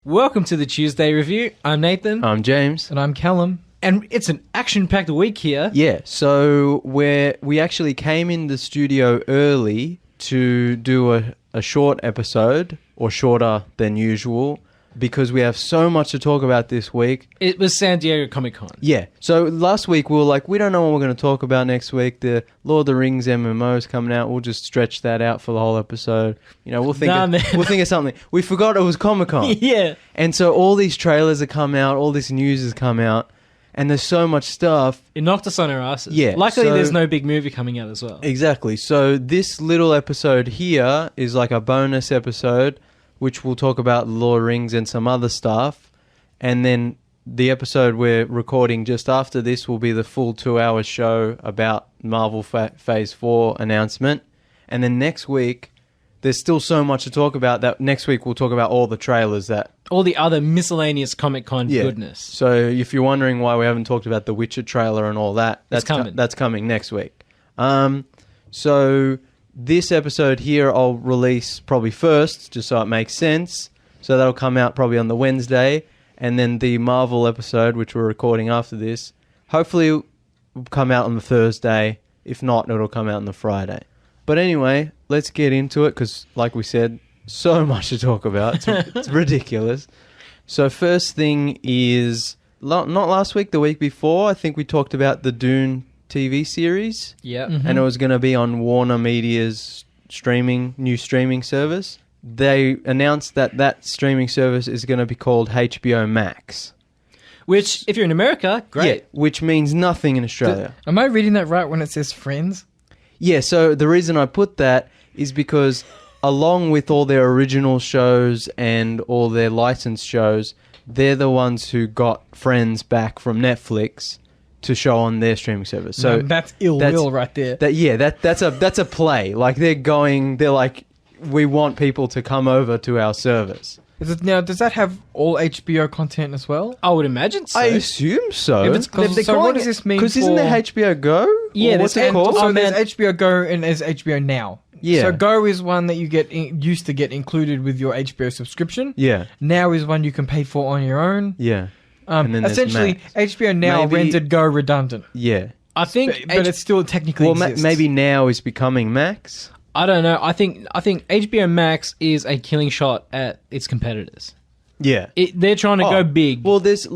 Welcome to the Tuesday Review. I'm Nathan. I'm James. And I'm Callum. And it's an action-packed week here. Yeah, so we actually came in the studio early to do a short episode, or shorter than usual, because we have so much to talk about this week. It was San Diego Comic-Con. Yeah, so last week we were like, we don't know what we're going to talk about next week. The Lord of the Rings MMO is coming out. We'll just stretch that out for the whole episode. You know, we'll think of something. We forgot it was Comic-Con. Yeah. And so all these trailers have come out, all this news has come out, and there's so much stuff. It knocked us on our asses. Yeah. Luckily, there's no big movie coming out as well. Exactly. So this little episode here is like a bonus episode, which we'll talk about Lord of the Rings and some other stuff. And then the episode we're recording just after this will be the full 2-hour show about Marvel Phase 4 announcement. And then next week, there's still so much to talk about that next week we'll talk about all the trailers that... All the other miscellaneous Comic-Con goodness. So if you're wondering why we haven't talked about the Witcher trailer and all that, that's coming. That's coming next week. So this episode here I'll release probably first, just so it makes sense. So that'll come out probably on the Wednesday. And then the Marvel episode, which we're recording after this, hopefully will come out on the Thursday. If not, it'll come out on the Friday. But anyway, let's get into it because, like we said, so much to talk about. It's ridiculous. So first thing is, not last week, the week before, I think we talked about the Dune TV series. Yeah. Mm-hmm. And it was going to be on Warner Media's new streaming service. They announced that streaming service is going to be called HBO Max. Which, if you're in America, great. Yeah, which means nothing in Australia. Am I reading that right when it says Friends? Yeah, so the reason I put that is because along with all their original shows and all their licensed shows, they're the ones who got Friends back from Netflix to show on their streaming service. So no, that's will right there. That's a play. Like they're like, we want people to come over to our service. Now, does that have all HBO content as well? I would imagine so. I assume so. If it's so what does this mean? Because isn't there HBO Go? Yeah, what's it called? So there's HBO Go and there's HBO Now. Yeah. So Go is one that you used to get included with your HBO subscription. Yeah. Now is one you can pay for on your own. Yeah. And then essentially, HBO Now rendered Go redundant. Yeah. I think... But it still technically exists. Maybe Now is becoming Max. I don't know. I think HBO Max is a killing shot at its competitors. Yeah. They're trying to go big. Well, there's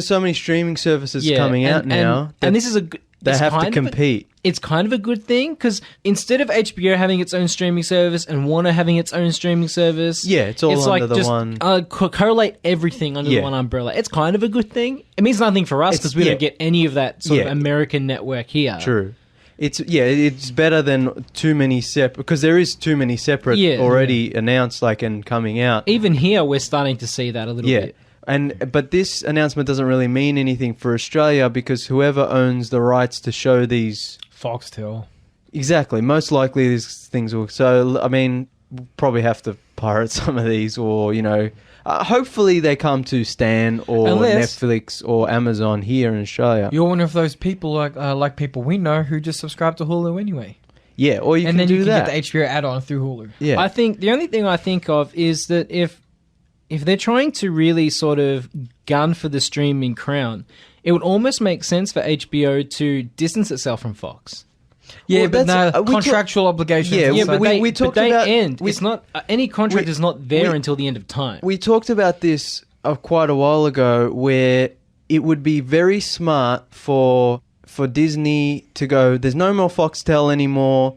so many streaming services coming out now. And this is they have to compete. It's kind of a good thing because instead of HBO having its own streaming service and Warner having its own streaming service, it's all under the one. Correlate everything under the one umbrella. It's kind of a good thing. It means nothing for us because we don't get any of that sort of American network here. True. It's better than too many separate, because there is too many separate already announced and coming out. Even here, we're starting to see that a little bit. But this announcement doesn't really mean anything for Australia because whoever owns the rights to show these... Foxtel. Exactly. Most likely these things will... So, I mean, we'll probably have to pirate some of these or, hopefully they come to Stan or Netflix or Amazon here in Australia. You're one of those people like people we know who just subscribe to Hulu anyway. Yeah, or you can do that. And then you can get the HBO add-on through Hulu. Yeah. I think the only thing I think of is that if they're trying to really sort of gun for the streaming crown, it would almost make sense for HBO to distance itself from Fox. Yeah, but contractual obligations. Yeah, but we talked about end. It's not any contract is not there until the end of time. We talked about this quite a while ago, where it would be very smart for Disney to go, there's no more Foxtel anymore.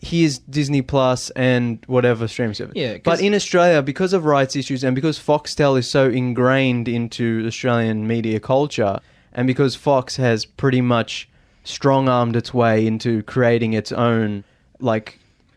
Here's Disney Plus and whatever streaming service. Yeah, but in Australia, because of rights issues and because Foxtel is so ingrained into Australian media culture, and because Fox has pretty much strong-armed its way into creating its own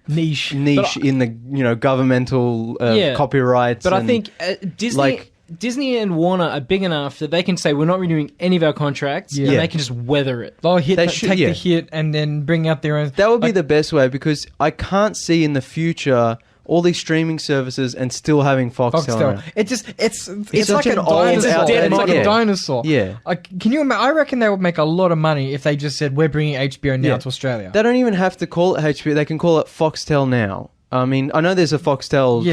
niche in the governmental copyrights. But I think Disney and Warner are big enough that they can say we're not renewing any of our contracts, and they can just weather it. They'll take the hit and then bring out their own. That would be the best way, because I can't see in the future all these streaming services and still having Foxtel. It's like a dinosaur. Yeah. Can you imagine? I reckon they would make a lot of money if they just said we're bringing HBO Now to Australia. They don't even have to call it HBO. They can call it Foxtel Now. I mean, I know there's a Foxtel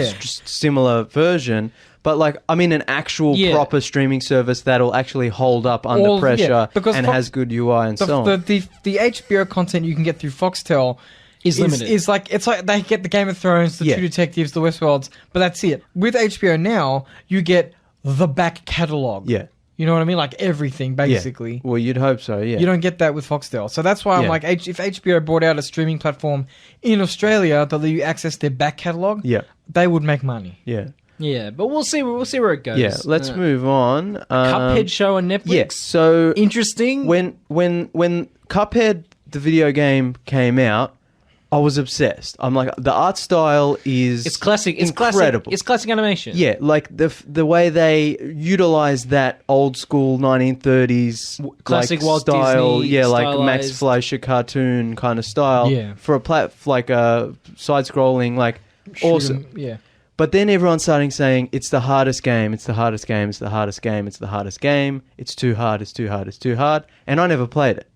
similar version, But like, I mean, an actual proper streaming service that'll actually hold up under pressure and has good UI and so on. The HBO content you can get through Foxtel is limited. It's like they get the Game of Thrones, the True Detectives, the Westworlds, but that's it. With HBO now, you get the back catalogue. Yeah. You know what I mean? Like everything, basically. Yeah. Well, you'd hope so, yeah. You don't get that with Foxtel. So that's why I'm like, if HBO brought out a streaming platform in Australia that let you access their back catalogue, they would make money. Yeah. Yeah, but we'll see where it goes. Yeah, let's move on. Cuphead Show on Netflix. Yeah, so interesting. When Cuphead, the video game, came out, I was obsessed. I'm like, the art style is it's classic. It's incredible. Classic. It's classic animation. Yeah, like the way they utilize that old school 1930s classic like, Walt style, Disney like Max Fleischer cartoon kind of style. Yeah. For a like a side-scrolling, like awesome. Yeah. But then everyone's starting saying it's the hardest game. It's the hardest game. It's the hardest game. It's the hardest game. It's too hard. It's too hard. It's too hard. And I never played it.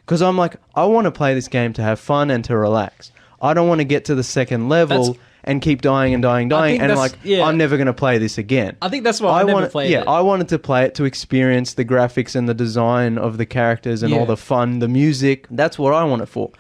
Because I'm like, I want to play this game to have fun and to relax. I don't want to get to the second level and keep dying and dying and like, I'm never going to play this again. I think that's why I never played it. I wanted to play it to experience the graphics and the design of the characters and all the fun, the music. That's what I want it for.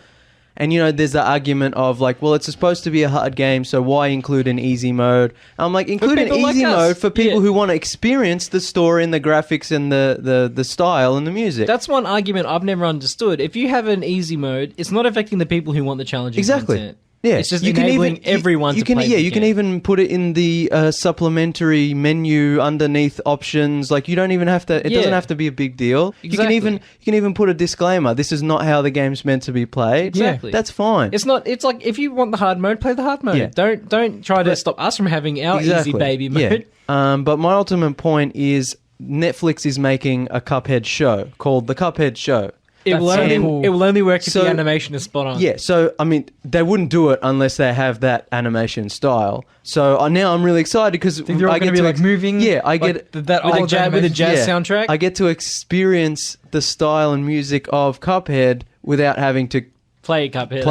And, you know, there's the argument of like, well, it's supposed to be a hard game, so why include an easy mode? I'm like, include an easy mode for people who want to experience the story and the graphics and the style and the music. That's one argument I've never understood. If you have an easy mode, it's not affecting the people who want the challenging content. Yeah, it's just enabling everyone to play the game. You can even put it in the supplementary menu underneath options. Like you don't even have to. It doesn't have to be a big deal. Exactly. You can even put a disclaimer. This is not how the game's meant to be played. Exactly. That's fine. It's not. It's like if you want the hard mode, play the hard mode. Yeah. Don't try to stop us from having our easy baby mode. Yeah. But my ultimate point is Netflix is making a Cuphead show called the Cuphead Show. It will only work if the animation is spot on. Yeah, so, I mean, they wouldn't do it unless they have that animation style. So now I'm really excited because I get to be like moving. Yeah, I get that with a jazz soundtrack. I get to experience the style and music of Cuphead without having to play Cuphead.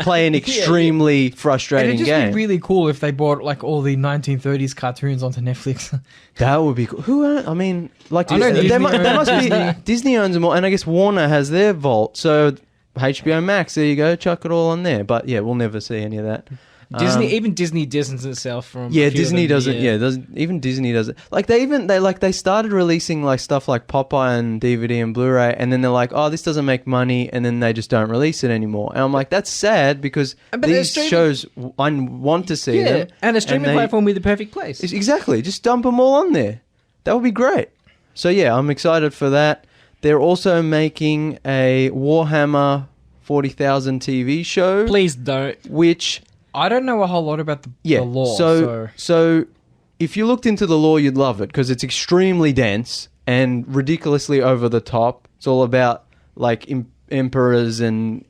Play an extremely frustrating game. It'd just be really cool if they brought like all the 1930s cartoons onto Netflix. That would be cool. I mean, like Disney. There must be Disney owns them all, and I guess Warner has their vault. So HBO Max, there you go, chuck it all on there. But yeah, we'll never see any of that. Even Disney distanced itself from. Yeah, Disney doesn't. Even Disney doesn't. Like they started releasing like stuff like Popeye and DVD and Blu-ray, and then they're like, oh, this doesn't make money, and then they just don't release it anymore. And I'm like, that's sad because these shows I want to see them, and a streaming platform would be the perfect place. Exactly, just dump them all on there. That would be great. So yeah, I'm excited for that. They're also making a Warhammer 40,000 TV show. Please don't. Which I don't know a whole lot about the lore. So if you looked into the lore, you'd love it because it's extremely dense and ridiculously over the top. It's all about like emperors and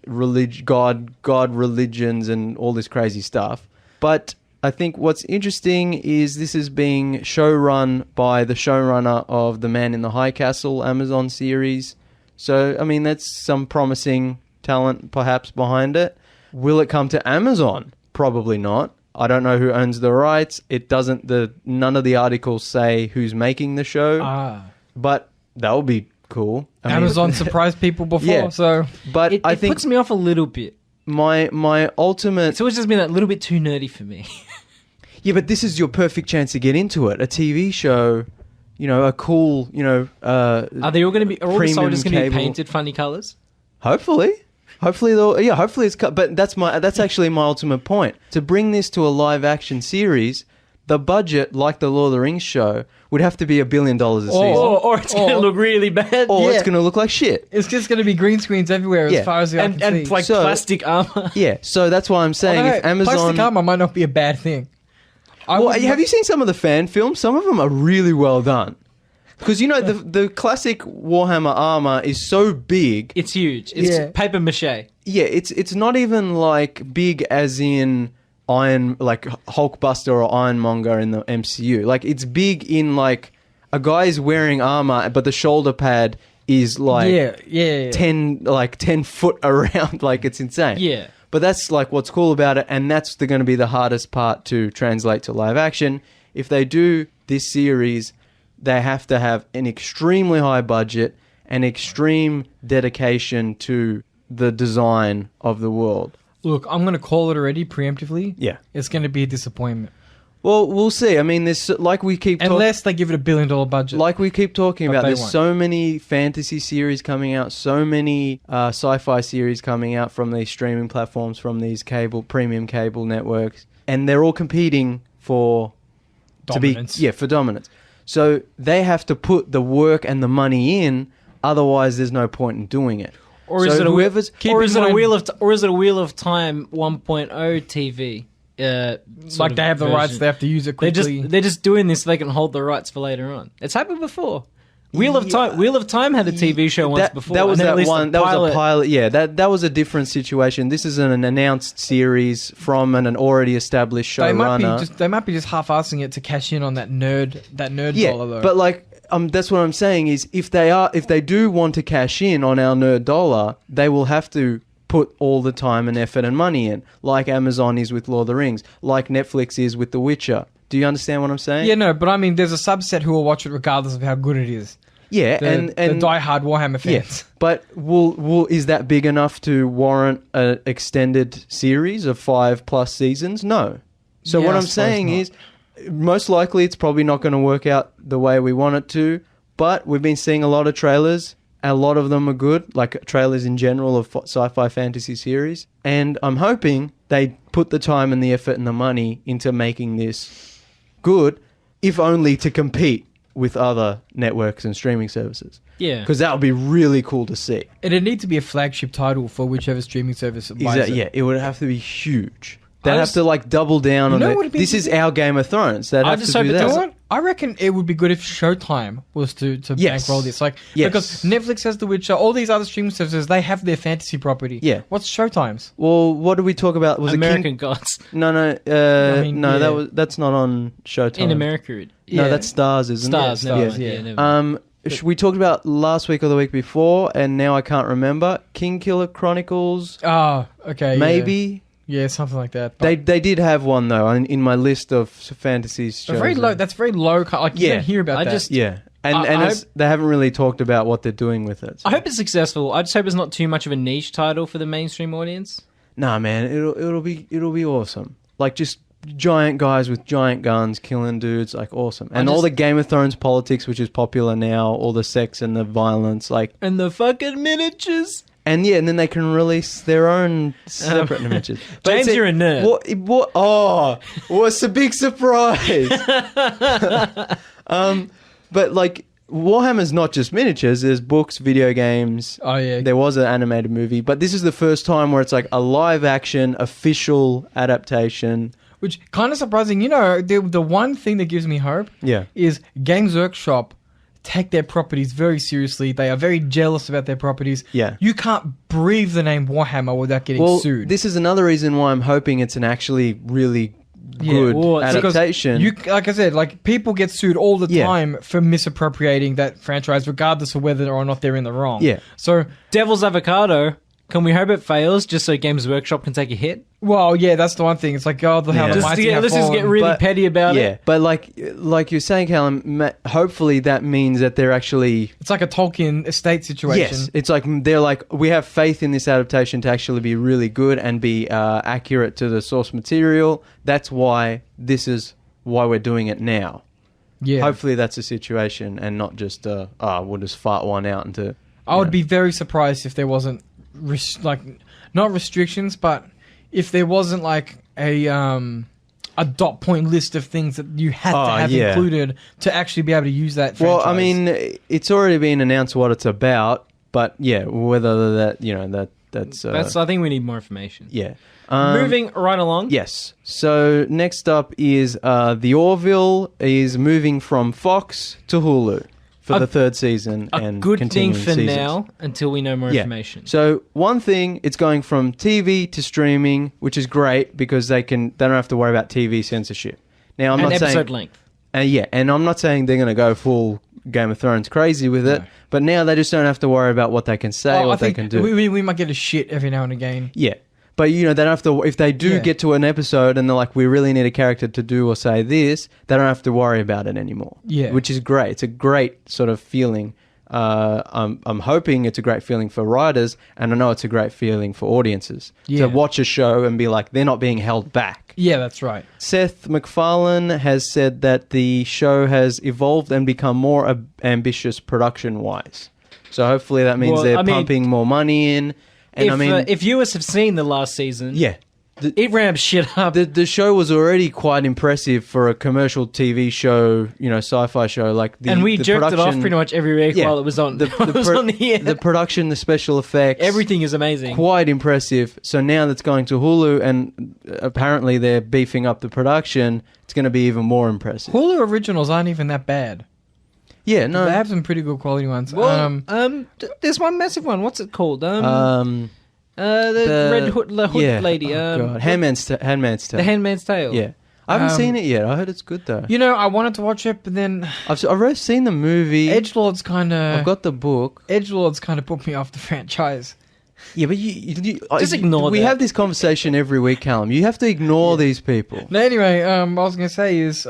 god religions and all this crazy stuff. But I think what's interesting is this is being showrun by the showrunner of The Man in the High Castle Amazon series. So, I mean, that's some promising talent perhaps behind it. Will it come to Amazon? Probably not. I don't know who owns the rights. It doesn't. None of the articles say who's making the show. But that would be cool. Amazon surprised people before, But I think it puts me off a little bit. My ultimate. It's always just been a little bit too nerdy for me. Yeah, but this is your perfect chance to get into it. A TV show, a cool, Are they all going to be? Are all the soldiers going to be painted funny colors? Hopefully it's cut. But that's actually my ultimate point. To bring this to a live action series, the budget, like the Lord of the Rings show, would have to be $1 billion a season. Or it's going to look really bad. Or it's going to look like shit. It's just going to be green screens everywhere as far as the eye can see. And like plastic armor. Yeah, so that's why I'm saying if Amazon... Plastic armor might not be a bad thing. Have you seen some of the fan films? Some of them are really well done. Because, the classic Warhammer armor is so big. It's huge. It's paper mache. Yeah, it's not even like big as in like Hulkbuster or Ironmonger in the MCU. Like, it's big in like a guy's wearing armor, but the shoulder pad is like 10 foot around. Like, it's insane. Yeah. But that's like what's cool about it, and that's going to be the hardest part to translate to live action. if they do this series, they have to have an extremely high budget and extreme dedication to the design of the world. Look, I'm going to call it already preemptively. Yeah. It's going to be a disappointment. Well, we'll see. I mean, there's like we keep unless they give it $1 billion budget. Like we keep talking about, there's won't. so many fantasy series coming out, so many sci-fi series coming out from these streaming platforms, from these premium cable networks, and they're all competing for dominance. For dominance. So they have to put the work and the money in, otherwise there's no point in doing it. Or is it a Wheel of Time 1.0 TV? Like they have the rights, they have to use it quickly. They're just doing this so they can hold the rights for later on. It's happened before. Wheel of Time had a TV show once before. That was that one. That was a pilot. Yeah, that was a different situation. This is an announced series from an already established showrunner. They might be just half-assing it to cash in on that nerd dollar though. But like, that's what I'm saying is if they do want to cash in on our nerd dollar, they will have to put all the time and effort and money in, like Amazon is with Lord of the Rings, like Netflix is with The Witcher. Do you understand what I'm saying? Yeah, no, but I mean, there's a subset who will watch it regardless of how good it is. Yeah, the die-hard Warhammer fans. Yeah, but is that big enough to warrant an extended series of 5+ seasons? No. So what I'm saying is, most likely it's probably not going to work out the way we want it to, but we've been seeing a lot of trailers. A lot of them are good, like trailers in general of sci-fi fantasy series. And I'm hoping they put the time and the effort and the money into making this good, if only to compete with other networks and streaming services. Yeah. Because that would be really cool to see. It'd need to be a flagship title for whichever streaming service buys it. Yeah, it would have to be huge. They'd have to like double down on it. This is our Game of Thrones. They'd have to do that. You know what? I reckon it would be good if Showtime was to bankroll this. Because Netflix has The Witcher, all these other streaming services, they have their fantasy property. Yeah. What's Showtime's? Well, what did we talk about? Was American Gods. No. That's not on Showtime. In America. No, that's Stars, isn't it? Stars, yeah. We talked about last week or the week before, and now I can't remember. King Killer Chronicles. Oh, okay. Maybe. Yeah, something like that. They did have one though in my list of fantasy shows. Very low. That's very low. Like you don't hear about that. And they haven't really talked about what they're doing with it. So. I hope it's successful. I just hope it's not too much of a niche title for the mainstream audience. Nah, man, it'll be awesome. Like just giant guys with giant guns killing dudes, like awesome. And all the Game of Thrones politics, which is popular now, all the sex and the violence, like and the fucking miniatures. And then they can release their own separate images. James, you're a nerd. What? Oh, what's a big surprise? But like Warhammer's not just miniatures. There's books, video games. Oh yeah. There was an animated movie, but this is the first time where it's like a live action official adaptation. Which kind of surprising. You know, the one thing that gives me hope is Games Workshop take their properties very seriously. They are very jealous about their properties. Yeah. You can't breathe the name Warhammer without getting sued. This is another reason why I'm hoping it's an actually really good adaptation. Like I said, like people get sued all the time for misappropriating that franchise, regardless of whether or not they're in the wrong. Yeah. So, Devil's Avocado. Can we hope it fails just so Games Workshop can take a hit? Well, yeah, that's the one thing. It's like, how the mighty have fallen. Let's just get really petty about it. Yeah, but like you're saying, Callum, hopefully that means that they're actually... It's like a Tolkien estate situation. Yes, it's like they're like, we have faith in this adaptation to actually be really good and be accurate to the source material. That's why we're doing it now. Yeah. Hopefully that's the situation and not just, we'll just fart one out into... I would be very surprised if there wasn't... not restrictions, but if there wasn't like a dot point list of things that you had to have included to actually be able to use that franchise. Well, I mean, it's already been announced what it's about, but whether that that's I think we need more information. Yeah. Moving right along. Yes. So next up is the Orville is moving from Fox to Hulu. For the third season and good thing continuing for seasons. now until we know more information. So one thing, it's going from TV to streaming, which is great because they don't have to worry about TV censorship. Now I'm not saying episode length. And I'm not saying they're going to go full Game of Thrones crazy with it, but now they just don't have to worry about what they can say, what they can do. We might get a shit every now and again. Yeah. But they don't have to. If they do get to an episode and they're like, we really need a character to do or say this, they don't have to worry about it anymore. Yeah, which is great. It's a great sort of feeling. I'm hoping it's a great feeling for writers, and I know it's a great feeling for audiences to watch a show and be like, they're not being held back. Yeah, that's right. Seth MacFarlane has said that the show has evolved and become more ambitious production-wise. So hopefully that means they're pumping more money in. And if viewers have seen the last season, it ramps shit up. The show was already quite impressive for a commercial TV show, sci-fi show. And we jerked it off pretty much every week while it was on. The production, the special effects, everything is amazing. Quite impressive. So now that's going to Hulu, and apparently they're beefing up the production. It's going to be even more impressive. Hulu originals aren't even that bad. Yeah, no, they have some pretty good quality ones. Well, there's one massive one. What's it called? The Red Hood lady. God. Handmaid's Tale. The Handmaid's Tale. Yeah. I haven't seen it yet. I heard it's good though. I wanted to watch it, but then I've already seen the movie. Edgelord's kind of. I've got the book. Edgelord's kind of put me off the franchise. Yeah, but you just ignore. We have this conversation every week, Callum. You have to ignore these people. No, anyway, what I was going to say is,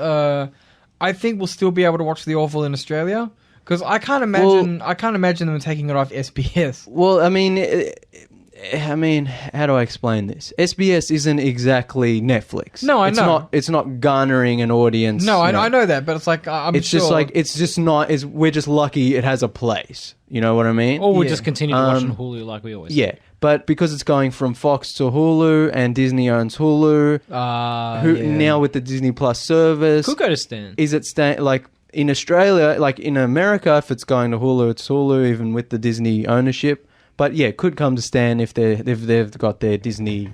I think we'll still be able to watch the Orville in Australia because I can't imagine. I can't imagine them taking it off SBS. Well, I mean, how do I explain this? SBS isn't exactly Netflix. No, I know. It's not garnering an audience. No, I know that, but it's like we're just lucky it has a place. You know what I mean? Or we just continue to watch on Hulu like we always do. Yeah, but because it's going from Fox to Hulu and Disney owns Hulu, now with the Disney Plus service, could go to Stan. Is it Stan? Like in Australia, like in America, if it's going to Hulu, it's Hulu, even with the Disney ownership. But yeah, it could come to Stan if they've got their Disney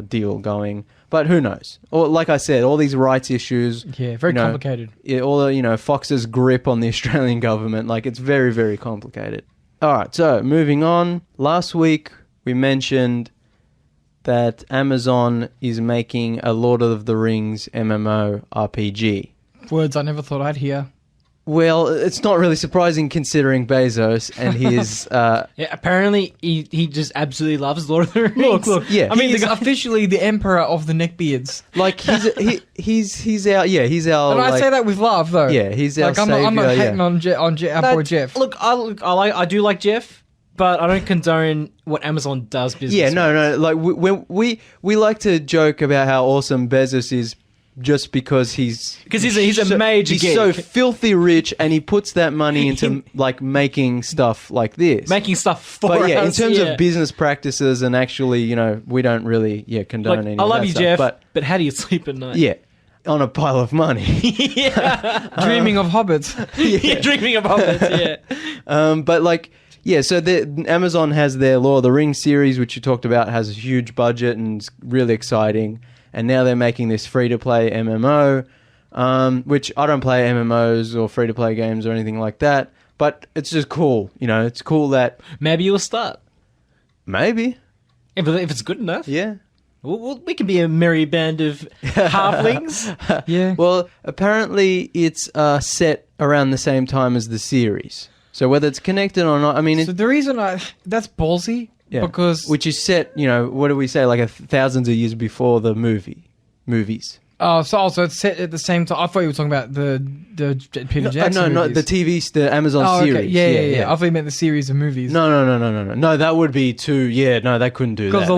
deal going. But who knows? Or like I said, all these rights issues. Yeah, very complicated. Yeah, all Fox's grip on the Australian government, like it's very, very complicated. All right, so moving on. Last week we mentioned that Amazon is making a Lord of the Rings MMO RPG. Words I never thought I'd hear. Well, it's not really surprising considering Bezos and his... apparently he just absolutely loves Lord of the Rings. Look. Yeah. I mean, he's officially the emperor of the neckbeards. Like, he's our... Yeah, he's our... And I say that with love, though. Yeah, he's our savior. I'm not hating on our boy Jeff. Look, I do like Jeff, but I don't condone what Amazon does business. Yeah, no. Like, we like to joke about how awesome Bezos is, just because he's a major geek. He's so filthy rich, and he puts that money into like making stuff like this, making stuff for us. But yeah, in terms of business practices, and actually, we don't really condone any. I love you, stuff, Jeff, but how do you sleep at night? Yeah, on a pile of money. Dreaming of hobbits. Yeah, dreaming of hobbits. Yeah. But like. Yeah, so Amazon has their Lord of the Rings series, which you talked about, has a huge budget and is really exciting. And now they're making this free-to-play MMO, which I don't play MMOs or free-to-play games or anything like that. But it's just cool. It's cool that... Maybe you'll start. Maybe. If it's good enough. Yeah. We can be a merry band of halflings. Yeah. Well, apparently it's set around the same time as the series. So whether it's connected or not, I mean... So the reason that's ballsy, because... Which is set, what do we say, like thousands of years before the movies. Oh, so also it's set at the same time. I thought you were talking about the Peter Jackson movies. The Amazon series. Okay. Yeah. I thought you meant the series of movies. No. No, that would be too... Yeah, no, they couldn't do that. Because the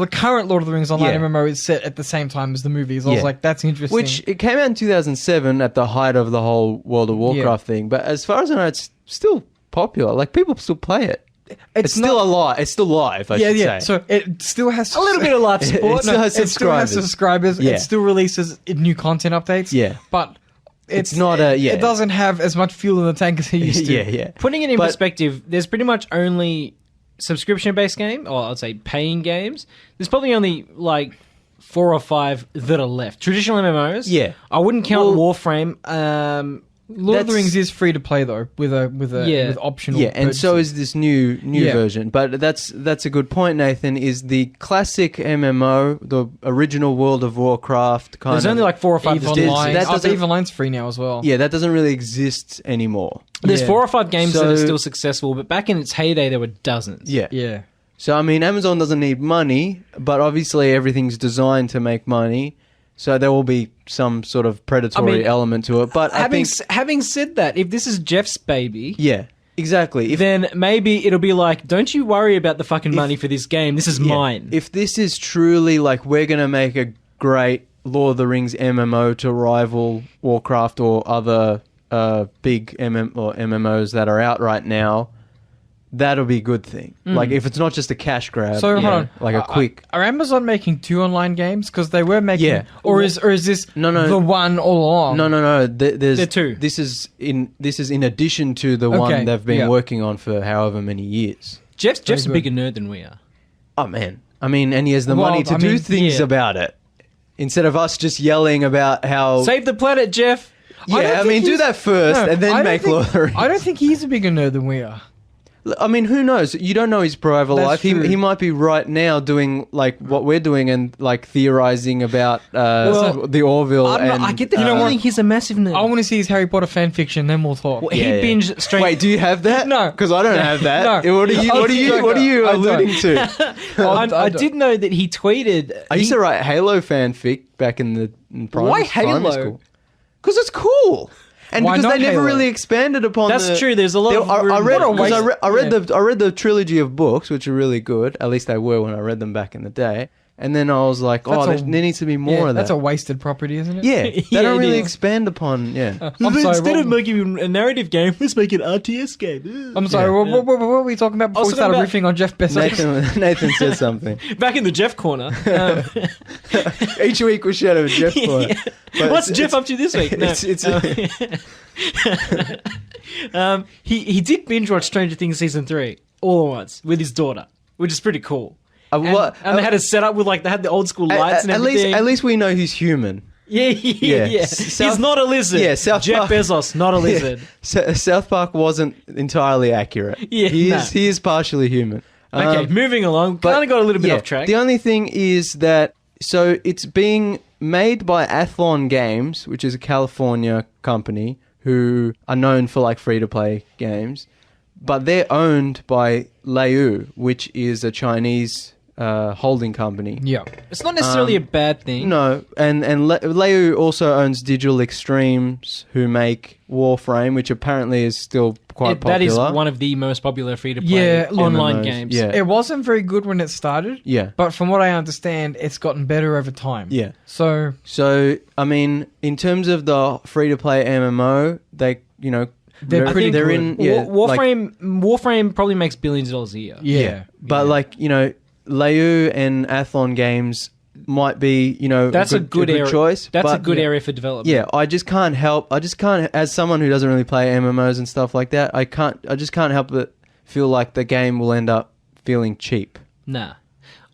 current Lord of the Rings Online MMO is set at the same time as the movies. I was like, that's interesting. Which, it came out in 2007 at the height of the whole World of Warcraft thing. But as far as I know, it's still popular. Like, people still play it. It's still alive. It's still live, I should say. So it still has a little bit of live support. It still has subscribers. It still has subscribers. Yeah. It still releases new content updates. Yeah. But it's not a... Yeah. It doesn't have as much fuel in the tank as it used to. Yeah. Putting it in perspective, there's pretty much only subscription-based game, or I'd say paying games. There's probably only, 4 or 5 that are left. Traditional MMOs. Yeah. I wouldn't count Warframe. Lord of the Rings is free to play though, with optional. Yeah, and so is this new version. But that's a good point, Nathan. Is the classic MMO, the original World of Warcraft kind There's of... only 4 or 5 EVE Online. EVE Online's free now as well. Yeah, that doesn't really exist anymore. There's 4 or 5 games that are still successful, but back in its heyday, there were dozens. Yeah. Yeah. So, I mean, Amazon doesn't need money, but obviously everything's designed to make money. So there will be some sort of predatory element to it. But having said that, if this is Jeff's baby... Yeah, exactly. Then maybe it'll be like, don't you worry about the fucking money for this game. This is mine. If this is truly like, we're going to make a great Lord of the Rings MMO to rival Warcraft or other big MMOs that are out right now, that'll be a good thing. Like, if it's not just a cash grab, So hold on, like a quick... Are Amazon making 2 online games? Because they were making... Yeah. Or is this the one all along? No. There's They're 2. This is in addition to the one they've been working on for however many years. Jeff's a bigger nerd than we are. Oh, man. I mean, and he has the money to do things about it. Instead of us just yelling about how... Save the planet, Jeff! Yeah, I mean, do that first and then make Lord of the Rings. I don't think he's a bigger nerd than we are. I mean, who knows? You don't know his private life. He might be right now doing like what we're doing and like theorizing about the Orville. I get the feeling he's a massive nerd. I want to see his Harry Potter fan fiction, then we'll talk. Well, he binged straight. Wait, do you have that? No, because I don't have that. No. What are you alluding to? I did know that he tweeted. I used to write Halo fanfic back in primary Halo? school. Because it's cool. And Why because not they never Halo? really expanded upon That's true. There's a lot of... I read Yeah. I read the trilogy of books, which are really good. At least they were when I read them back in the day. And then I was like, there needs to be more of that. That's a wasted property, isn't it? Yeah, they don't really expand upon. Yeah, Instead of making a narrative game, let's make an RTS game. I'm sorry. What were we talking about before we started riffing on Jeff Bezos? Nathan said something. Back in the Jeff corner. Each week we should have a Jeff corner. Yeah. What's Jeff up to this week? No. He did binge watch Stranger Things season 3 all at once with his daughter, which is pretty cool. And they had a setup with they had the old school lights and everything. At least we know he's human. Yeah. He's not a lizard. Yeah, Jeff Bezos, not a lizard. Yeah. South Park wasn't entirely accurate. Yeah, he is partially human. Okay, moving along. Kind of got a little bit off track. The only thing is that it's being made by Athlon Games, which is a California company who are known for free-to-play games, but they're owned by Leu, which is a Chinese holding company. Yeah. It's not necessarily a bad thing. No, and Leu also owns Digital Extremes, who make Warframe, which apparently is still quite popular. That is one of the most popular free-to-play online games. Yeah. It wasn't very good when it started. Yeah. But from what I understand, it's gotten better over time. Yeah. So I mean, in terms of the free-to-play MMO, they're pretty good. in Warframe probably makes billions of dollars a year. Yeah. But Leu and Athlon Games might be, that's a good area. Choice. That's a good area for development. Yeah, I just can't, as someone who doesn't really play MMOs and stuff like that, I just can't help but feel like the game will end up feeling cheap. Nah.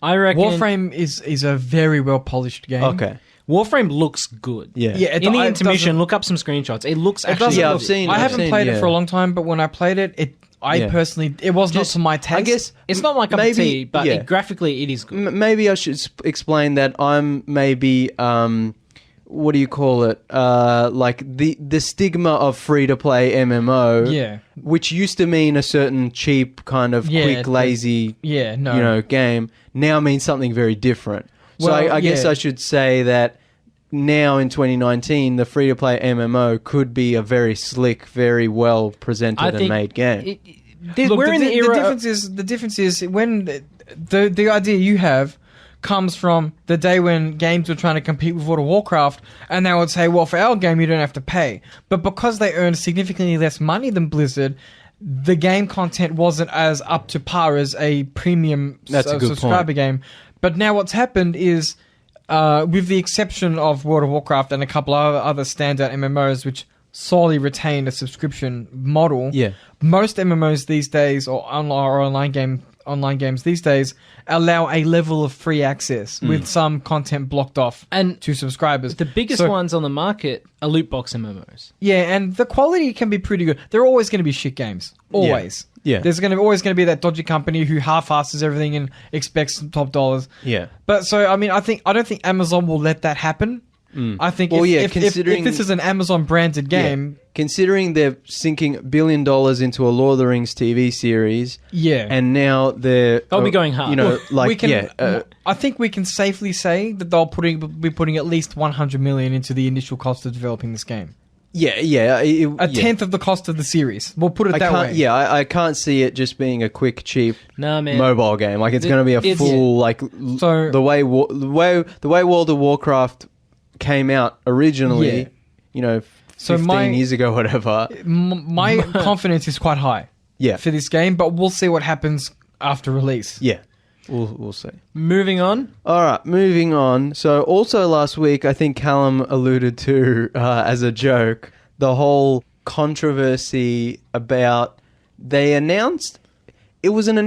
I reckon... Warframe is a very well polished game. Okay. Warframe looks good. Yeah. In the intermission, look up some screenshots. It looks actually... Yeah, I've seen. I haven't played it for a long time, but when I played it, personally, it was not to my taste. I guess it's not my cup of tea, but graphically, it is good. Maybe I should explain that I'm maybe what do you call it? The stigma of free to play MMO, which used to mean a certain cheap kind of quick, lazy, game, now means something very different. So I guess I should say that now in 2019, the free-to-play MMO could be a very slick, very well presented and made game. We're in the era. The difference is when the idea you have comes from the day when games were trying to compete with World of Warcraft, and they would say, well, for our game, you don't have to pay. But because they earned significantly less money than Blizzard, the game content wasn't as up to par as a premium subscriber game. But now what's happened is, with the exception of World of Warcraft and a couple of other standout MMOs, which solely retain a subscription model, most MMOs these days, or online games these days, allow a level of free access with some content blocked off to subscribers. The biggest ones on the market are loot box MMOs. Yeah, and the quality can be pretty good. There are always going to be shit games. Always. Yeah. There's always going to be that dodgy company who half-asses everything and expects some top dollars. Yeah. But so, I mean, I don't think Amazon will let that happen. I think Well, if considering- this is an Amazon branded game, Considering they're sinking $1 billion into a Lord of the Rings TV series, and now They'll be going hard. You know, I think we can safely say that they'll be putting at least 100 million into the initial cost of developing this game. A tenth of the cost of the series. We'll put it that way. Yeah, I can't see it just being a quick, cheap man. mobile game. Like it's going to be a full the way World of Warcraft came out originally. You know, 15 years ago, whatever. My confidence is quite high. For this game, but we'll see what happens after release. Yeah. We'll see. Moving on. All right, moving on. So also last week, I think Callum alluded to, as a joke, the whole controversy about they announced... I think it was an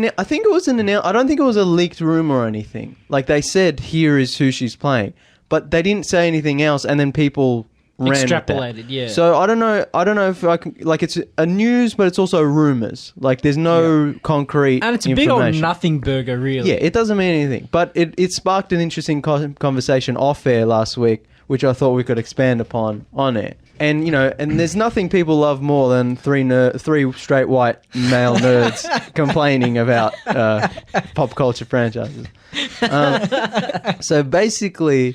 announcement. I don't think it was a leaked rumor or anything. Like they said, here is who she's playing. But they didn't say anything else, and then people... extrapolated, yeah. So I don't know if I can, like, it's a news, but it's also rumors. Like there's no concrete and it's a big old nothing burger, really. Yeah, it doesn't mean anything, but it sparked an interesting conversation off air last week, which I thought we could expand upon on air. And and there's nothing people love more than three straight white male nerds complaining about pop culture franchises. So basically.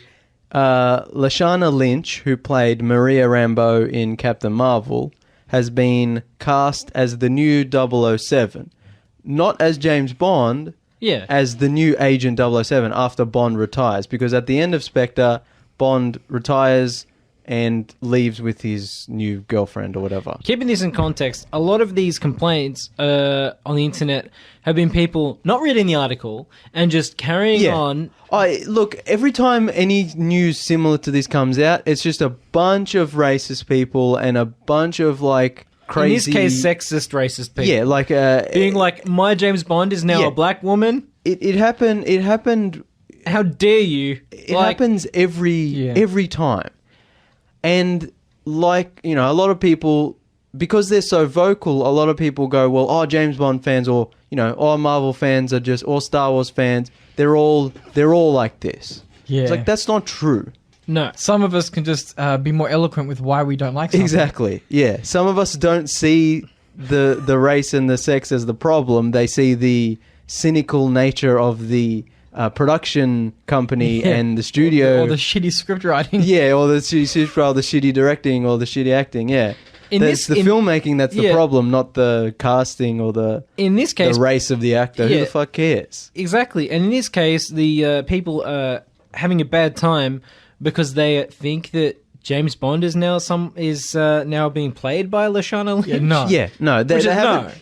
Lashana Lynch, who played Maria Rambeau in Captain Marvel, has been cast as the new 007. Not as James Bond, as the new Agent 007 after Bond retires. Because at the end of Spectre, Bond retires and leaves with his new girlfriend or whatever. Keeping this in context, a lot of these complaints on the internet have been people not reading the article and just carrying on. Look, every time any news similar to this comes out, it's just a bunch of racist people and a bunch of crazy... In this case, sexist racist people. Yeah, being like, my James Bond is now a black woman. It happened... How dare you? It happens every time. And a lot of people, because they're so vocal, a lot of people go, well, James Bond fans or, Marvel fans are just, or Star Wars fans, they're all like this. Yeah. It's like, that's not true. No. Some of us can just be more eloquent with why we don't like something. Exactly. Yeah. Some of us don't see the race and the sex as the problem. They see the cynical nature of the... production company and the studio, or the shitty script writing, or the shitty directing, or the shitty acting. It's the filmmaking that's the problem, not the casting or in this case the race of the actor. Who the fuck cares? Exactly. And in this case, the people are having a bad time because they think that James Bond is now being played by Lashana Lynch.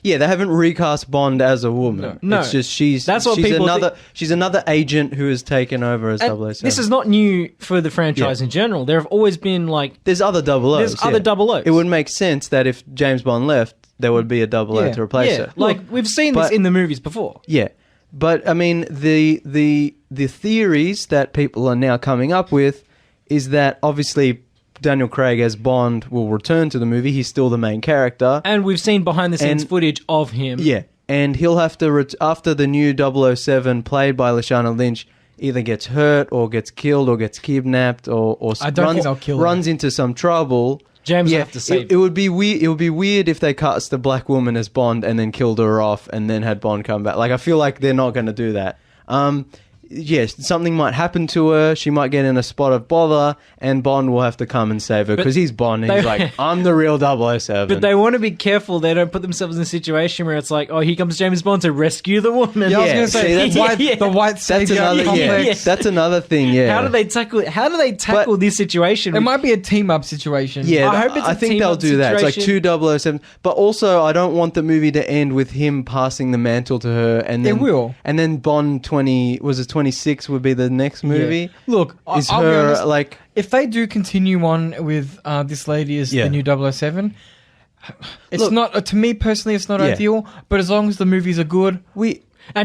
They haven't recast Bond as a woman. No. It's just she's another agent who has taken over as 007. This is not new for the franchise in general. There have always been there's other 00s. There's other 00s. It would make sense that if James Bond left, there would be a 00 to replace her. We've seen this in the movies before. Yeah. But I mean the theories that people are now coming up with is that obviously Daniel Craig as Bond will return to the movie. He's still the main character. And we've seen behind-the-scenes footage of him. Yeah. And he'll have to, after the new 007 played by Lashana Lynch, either gets hurt or gets killed or gets kidnapped or runs into some trouble. James will have to save it would be weird. It would be weird if they cast a black woman as Bond and then killed her off and then had Bond come back. I feel like they're not going to do that. Yes, something might happen to her. She might get in a spot of bother, and Bond will have to come and save her because he's Bond. And he's like, I'm the real 007. But they want to be careful. They don't put themselves in a situation where it's like, here comes James Bond to rescue the woman. Yeah, I was going to say the white savior complex. That's another thing. Yeah. How do they tackle this situation? It might be a team up situation. Yeah, I think they'll do that. It's like two 007. But also, I don't want the movie to end with him passing the mantle to her, and then it will. And then Bond 26 would be the next movie. Yeah. Look, I'll be honest, if they do continue on with this lady as the new 007, it's not to me personally. It's not ideal, but as long as the movies are good,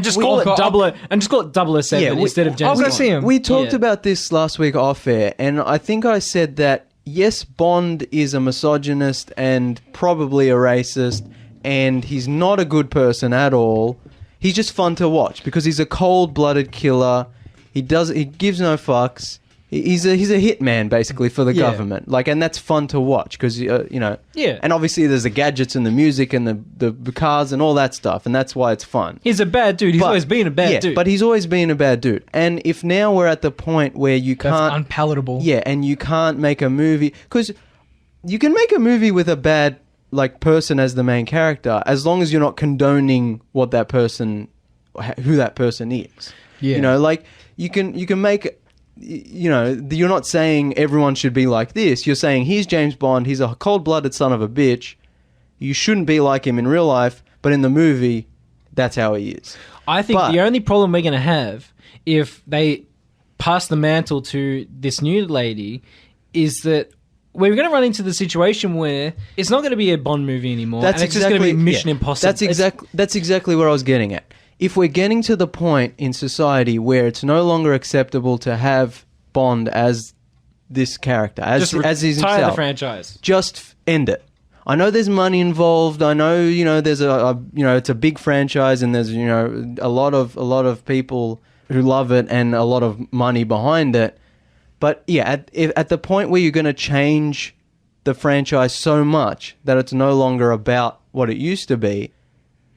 just call it 007 instead of James Bond. I'll go see him. We talked about this last week off air, and I think I said that yes, Bond is a misogynist and probably a racist, and he's not a good person at all. He's just fun to watch because he's a cold-blooded killer. He gives no fucks. He's a hitman basically for the government, like, and that's fun to watch because Yeah. and obviously there's the gadgets and the music and the cars and all that stuff, and that's why it's fun. He's a bad dude. He's always been a bad dude. But he's always been a bad dude. And if now we're at the point where you can't, That's unpalatable. yeah, and you can't make a movie because you can make a movie with a bad like person as the main character as long as you're not condoning what that person, who that person is. Yeah. You know, like you can make. You know, you're not saying everyone should be like this. You're saying he's James Bond. He's a cold-blooded son of a bitch. You shouldn't be like him in real life, but in the movie, that's how he is. I think the only problem we're going to have if they pass the mantle to this new lady is that we're going to run into the situation where it's not going to be a Bond movie anymore. That's and it's just going to be Mission Impossible. That's exactly what I was getting at. If we're getting to the point in society where it's no longer acceptable to have Bond as this character, as he's himself, retire the franchise. Just end it. I know there's money involved. I know there's it's a big franchise and there's a lot of people who love it and a lot of money behind it. But yeah, at the point where you're going to change the franchise so much that it's no longer about what it used to be,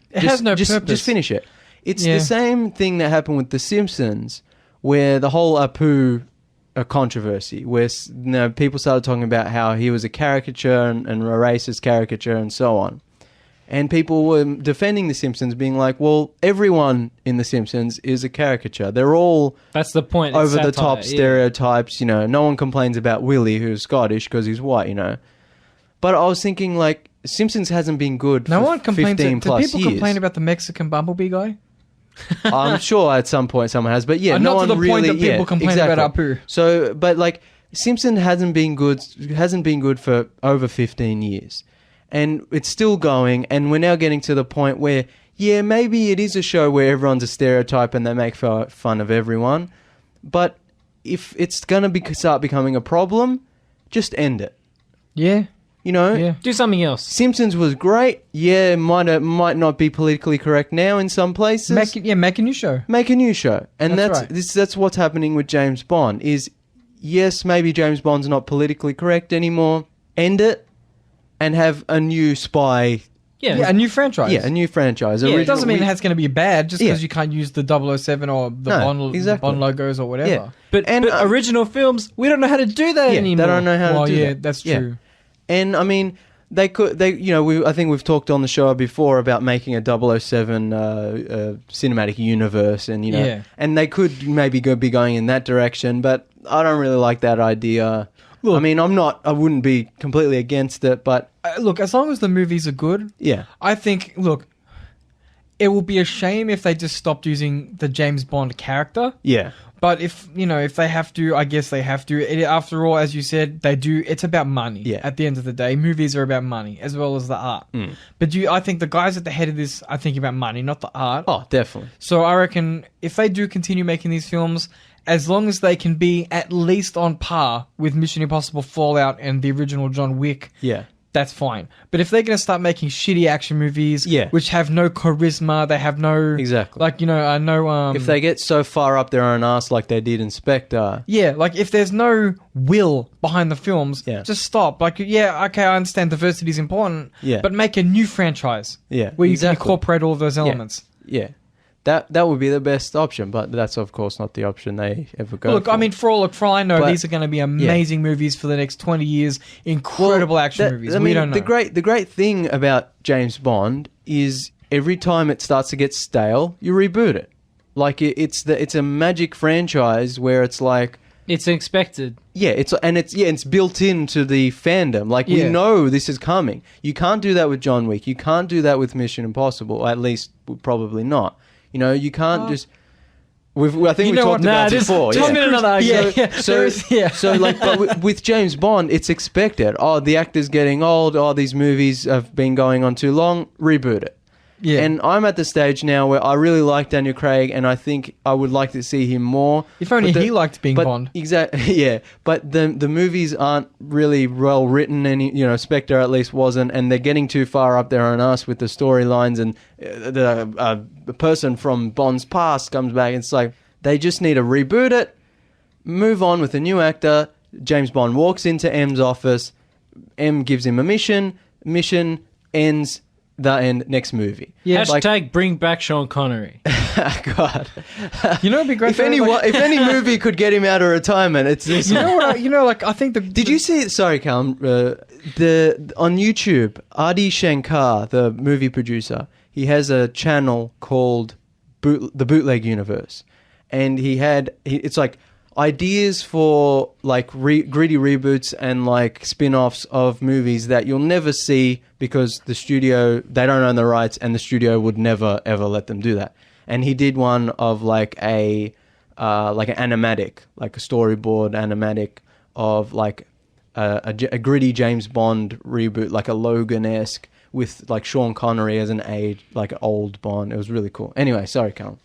It has no purpose. Just finish it. It's the same thing that happened with The Simpsons, where the whole Apu controversy, where people started talking about how he was a caricature and a racist caricature and so on. And people were defending The Simpsons, being like, well, everyone in The Simpsons is a caricature. They're all that's the point. over-the-top stereotypes. No one complains about Willie, who's Scottish, because he's white, But I was thinking, like, Simpsons hasn't been good no for one complains. 15 plus years. Do people complain about the Mexican Bumblebee guy? I'm sure at some point someone has, but yeah, not no to the one point really. that people complain about Apu. So, but like Simpson hasn't been good for over 15 years, and it's still going. And we're now getting to the point where, yeah, maybe it is a show where everyone's a stereotype and they make fun of everyone. But if it's gonna start becoming a problem, just end it. Yeah. Do something else. Simpsons was great. Yeah, might not be politically correct now in some places. Make a new show. Make a new show. And That's right. that's what's happening with James Bond is, yes, maybe James Bond's not politically correct anymore. End it and have a new spy. Yeah, a new franchise. Yeah, a new franchise. Yeah, it doesn't mean it's going to be bad just because you can't use the 007 or the Bond logos or whatever. Yeah. But original films, we don't know how to do that anymore. They don't know how to do that. Yeah, that's true. And I mean, I think we've talked on the show before about making a 007 cinematic universe, and and they could maybe be going in that direction, but I don't really like that idea. Look, I mean, I wouldn't be completely against it, but look, as long as the movies are good, I think, it will be a shame if they just stopped using the James Bond character. Yeah. But if they have to, I guess they have to. After all, as you said, they do. It's about money. Yeah. At the end of the day, movies are about money as well as the art. But I think the guys at the head of this are thinking about money, not the art. Oh, definitely. So I reckon if they do continue making these films, as long as they can be at least on par with Mission Impossible Fallout and the original John Wick, that's fine. But if they're going to start making shitty action movies, which have no charisma, they have no... Exactly. Like, no... if they get so far up their own ass like they did in Spectre... Yeah, like, if there's no will behind the films, just stop. Like, okay, I understand diversity is important, but make a new franchise where you can incorporate all of those elements. Yeah. That would be the best option, but that's of course not the option they ever go for. I mean, for all I know, these are going to be amazing movies for the next 20 years. Incredible action movies. We don't know. The great thing about James Bond is every time it starts to get stale, you reboot it. Like it's a magic franchise where it's like it's expected. Yeah, it's built into the fandom. Like we know this is coming. You can't do that with John Wick. You can't do that with Mission Impossible. At least probably not. You can't just. I think we talked about it before. Just another argument. So like, but with James Bond, it's expected. Oh, the actor's getting old. Oh, these movies have been going on too long. Reboot it. Yeah. And I'm at the stage now where I really like Daniel Craig, and I think I would like to see him more. If only he liked being Bond. Exactly. Yeah. But the movies aren't really well written. Any Spectre at least wasn't, and they're getting too far up their own ass with the storylines. And the person from Bond's past comes back, and it's like they just need to reboot it. move on with a new actor. James Bond walks into M's office. M gives him a mission. Mission ends. The end. Next movie. Yeah. Hashtag bring back Sean Connery. God. You know, it'd be great. If any movie could get him out of retirement, it's this. You know what? I think the. Did you see? Sorry, Callum. On YouTube, Adi Shankar, the movie producer, he has a channel called the Bootleg Universe, and it's like ideas for like gritty reboots and like spin-offs of movies that you'll never see because they don't own the rights, and the studio would never ever let them do that. And he did one of like an animatic, like a storyboard animatic of like a gritty James Bond reboot, like a Logan-esque with like Sean Connery as an old Bond. It was really cool. Anyway, sorry, Callum.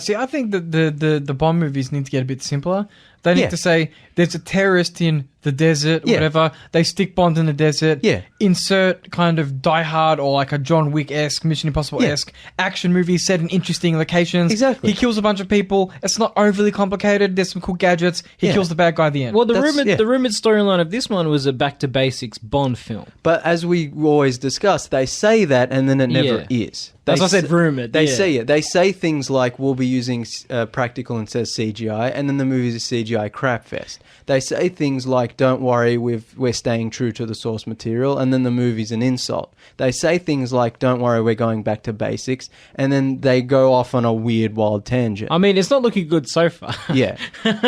See, I think that the Bond movies need to get a bit simpler. They need to say there's a terrorist in the desert, whatever. They stick Bond in the desert. Yeah. Insert kind of Die Hard or like a John Wick-esque, Mission Impossible-esque action movie set in interesting locations. Exactly. He kills a bunch of people. It's not overly complicated. There's some cool gadgets. He kills the bad guy at the end. Well, the rumored storyline of this one was a back to basics Bond film. But as we always discuss, they say that and then it never is. That's what I said, rumored. They say it. They say things like, we'll be using practical instead of CGI, and then the movie's a CGI crap fest. They say things like, don't worry, we're staying true to the source material, and then the movie's an insult. They say things like, don't worry, we're going back to basics, and then they go off on a weird, wild tangent. I mean, it's not looking good so far. Yeah.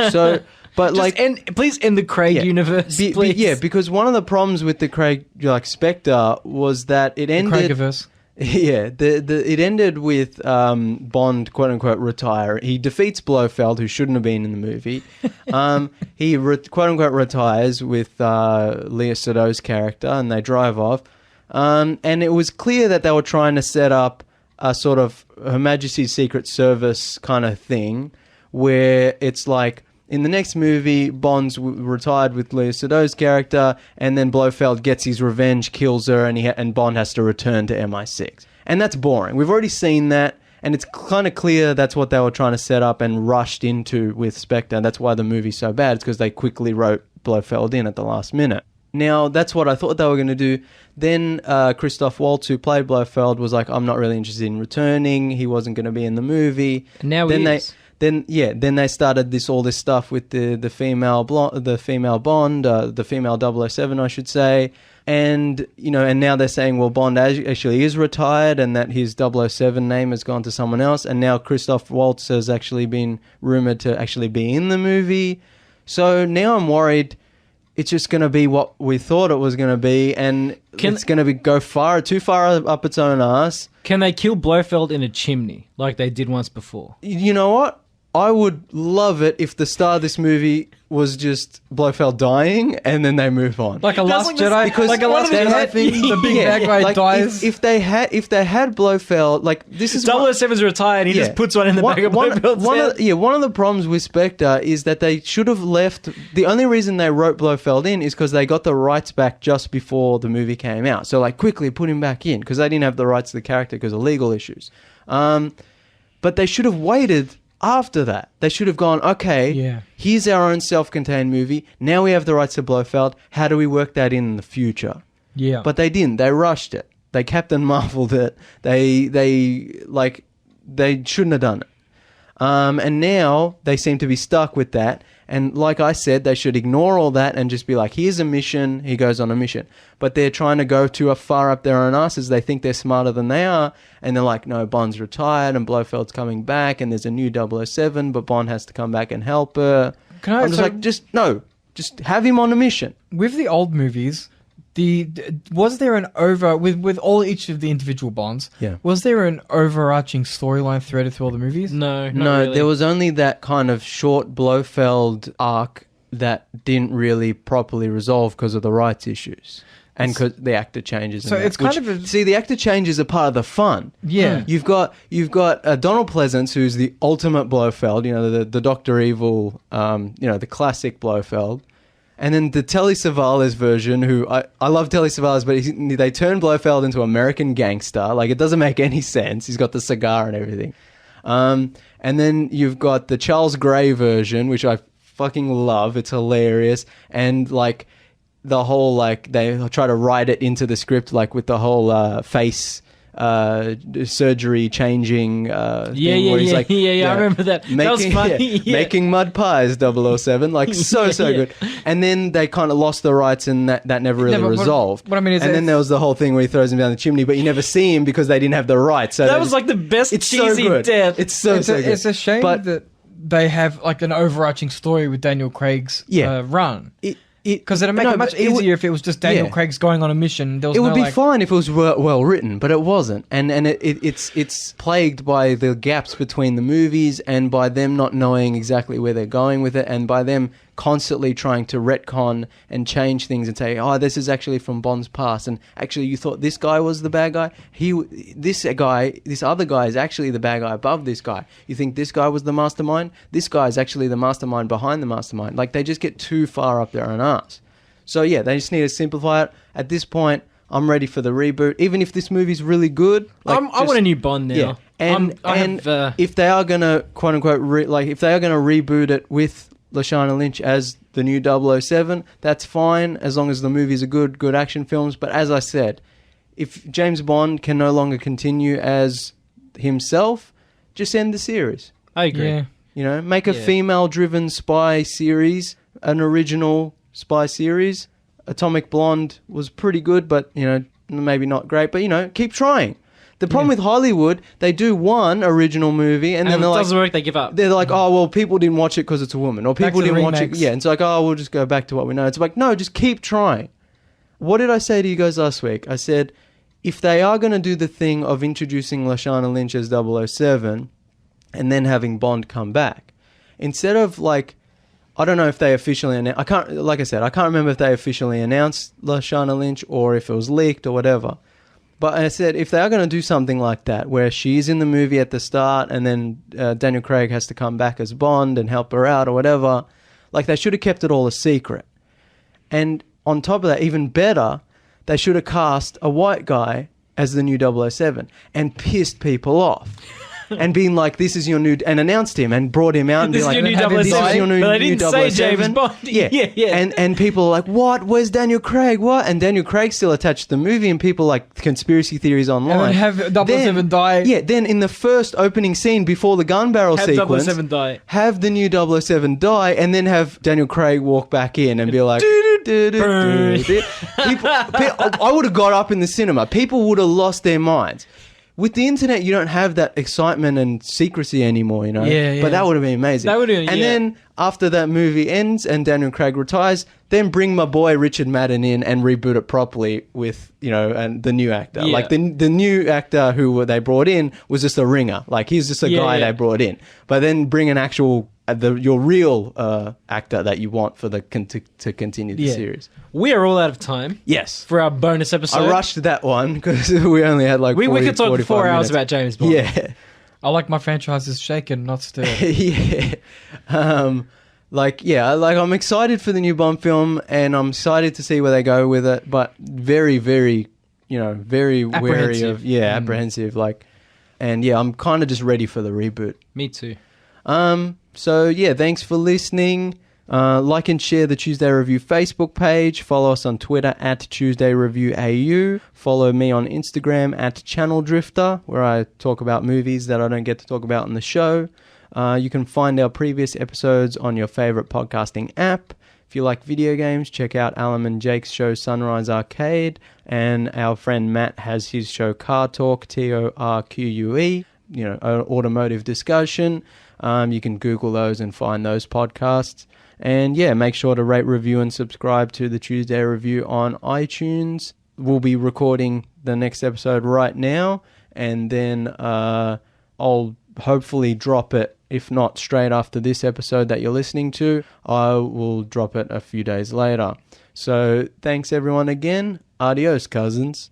So... But please end the Craig universe, please. Because one of the problems with the Craig Spectre was that it ended... The Craigiverse. Yeah, it ended with Bond, quote unquote, retire. He defeats Blofeld, who shouldn't have been in the movie. He quote unquote retires with Lea Seydoux' character, and they drive off. And it was clear that they were trying to set up a sort of Her Majesty's Secret Service kind of thing, where it's like, in the next movie, Bond's retired with Lea Seydoux' character, and then Blofeld gets his revenge, kills her, and Bond has to return to MI6. And that's boring. We've already seen that, and it's kind of clear that's what they were trying to set up and rushed into with Spectre. That's why the movie's so bad. It's because they quickly wrote Blofeld in at the last minute. Now, that's what I thought they were going to do. Then Christoph Waltz, who played Blofeld, was like, I'm not really interested in returning. He wasn't going to be in the movie. And now he is. Then they started all this stuff with the female Bond, the female 007, I should say, and now they're saying, well, Bond actually is retired and that his 007 name has gone to someone else, and now Christoph Waltz has actually been rumored to actually be in the movie. So now I'm worried it's just going to be what we thought it was going to be, and it's going to go too far up its own ass. Can they kill Blofeld in a chimney like they did once before? You know what? I would love it if the star of this movie was just Blofeld dying and then they move on. Like a Last Jedi, because like a Last Jedi thing, the big bad guy dies. If they had Blofeld, like this is 007's retired, he just puts one in the back of Blofeld's head. One of the problems with Spectre is that they should have left. The only reason they wrote Blofeld in is because they got the rights back just before the movie came out. So like quickly put him back in because they didn't have the rights to the character because of legal issues. But they should have waited. After that, they should have gone, okay, here's our own self-contained movie. Now we have the rights to Blofeld. How do we work that in the future? Yeah. But they didn't. They rushed it. They Captain Marveled it. They shouldn't have done it. And now they seem to be stuck with that. And like I said, they should ignore all that and just be like, here's a mission. He goes on a mission. But they're trying to go too far up their own asses. They think they're smarter than they are. And they're like, no, Bond's retired and Blofeld's coming back and there's a new 007, but Bond has to come back and help her. Just have him on a mission. With the old movies, was there an with all each of the individual Bonds? Yeah. Was there an overarching storyline threaded through all the movies? No, really. Really. There was only that kind of short Blofeld arc that didn't really properly resolve because of the rights issues and because the actor changes. So it's kind of the actor changes are part of the fun. Yeah, you've got Donald Pleasance, who's the ultimate Blofeld. The Dr. Evil. The classic Blofeld. And then the Telly Savalas version, who I love Telly Savalas, but they turn Blofeld into American gangster. Like, it doesn't make any sense. He's got the cigar and everything. And then you've got the Charles Gray version, which I fucking love. It's hilarious. And like the whole, like they try to write it into the script, like with the whole face surgery changing thing where he's like, I remember that. That was funny. Making mud pies 007, like so good. And then they kind of lost the rights, and that never really resolved. What I mean is, and then there was the whole thing where he throws him down the chimney, but you never see him because they didn't have the rights. So that was like the best cheesy death. It's so good. It's a shame that they have like an overarching story with Daniel Craig's run. Because it'd make it much easier if it was just Daniel Craig's going on a mission. There was it would be fine if it was well written, but it wasn't. And it's plagued by the gaps between the movies, and by them not knowing exactly where they're going with it, and by them constantly trying to retcon and change things and say, oh, this is actually from Bond's past, and actually you thought this guy was the bad guy. This other guy is actually the bad guy above this guy. You think this guy was the mastermind? This guy is actually the mastermind behind the mastermind. Like, they just get too far up their own arse. So yeah, they just need to simplify it. At this point, I'm ready for the reboot. Even if this movie's really good, like, I want a new Bond now. Yeah. And if they are gonna quote unquote if they are gonna reboot it with Lashana Lynch as the new 007, that's fine, as long as the movies are good action films. But as I said, if James Bond can no longer continue as himself, just end the series. I agree. Yeah. You know, make a female-driven spy series, an original spy series. Atomic Blonde was pretty good, but, you know, maybe not great. But, you know, keep trying. The problem with Hollywood, they do one original movie and then if they're it like, doesn't work, they give up. they're like, oh, well, people didn't watch it because it's a woman, or people didn't watch it. remakes. Yeah, and it's like, oh, we'll just go back to what we know. It's like, no, just keep trying. What did I say to you guys last week? I said, if they are going to do the thing of introducing Lashana Lynch as 007 and then having Bond come back, instead of like, I don't know if they officially announced, I can't remember if they officially announced Lashana Lynch or if it was leaked or whatever. But I said, if they are going to do something like that, where she's in the movie at the start and then Daniel Craig has to come back as Bond and help her out or whatever, like, they should have kept it all a secret. And on top of that, even better, they should have cast a white guy as the new 007 and pissed people off. And being like, this is your new... And announced him and brought him out and be like, this is your new 007. But I didn't say James Bond. Yeah. And people are like, what? Where's Daniel Craig? What? And Daniel Craig's still attached to the movie, and people like conspiracy theories online. And have 007 die. Yeah, then in the first opening scene before the gun barrel sequence... 007 die. Have the new 007 die, and then have Daniel Craig walk back in and be like... People, I would have got up in the cinema. People would have lost their minds. With the internet, you don't have that excitement and secrecy anymore, you know? Yeah. But that would have been amazing. And then after that movie ends and Daniel Craig retires, then bring my boy Richard Madden in and reboot it properly with, you know, and the new actor. Yeah. Like the new actor who they brought in was just a ringer. Like, he's just a guy they brought in. But then bring an actual... your real actor that you want for to continue the series. We are all out of time. Yes. For our bonus episode. I rushed that one because we only had like 40, we could talk 45 4 hours minutes. about James Bond. Yeah. I like my franchises shaken, not stirred. Yeah. I'm excited for the new Bond film, and I'm excited to see where they go with it, but very, very, very wary of... Yeah, apprehensive. And I'm kind of just ready for the reboot. Me too. So yeah, thanks for listening. Like and share the Tuesday Review Facebook page. Follow us on Twitter at Tuesday Review AU. Follow me on Instagram at Channel Drifter, where I talk about movies that I don't get to talk about on the show. You can find our previous episodes on your favorite podcasting app. If you like video games, check out Alan and Jake's show Sunrise Arcade, and our friend Matt has his show Car Talk, TORQUE, automotive discussion. You can Google those and find those podcasts. And yeah, make sure to rate, review, and subscribe to the Tuesday Review on iTunes. We'll be recording the next episode right now, and then I'll hopefully drop it, if not straight after this episode that you're listening to, I will drop it a few days later. So thanks everyone again. Adios, cousins.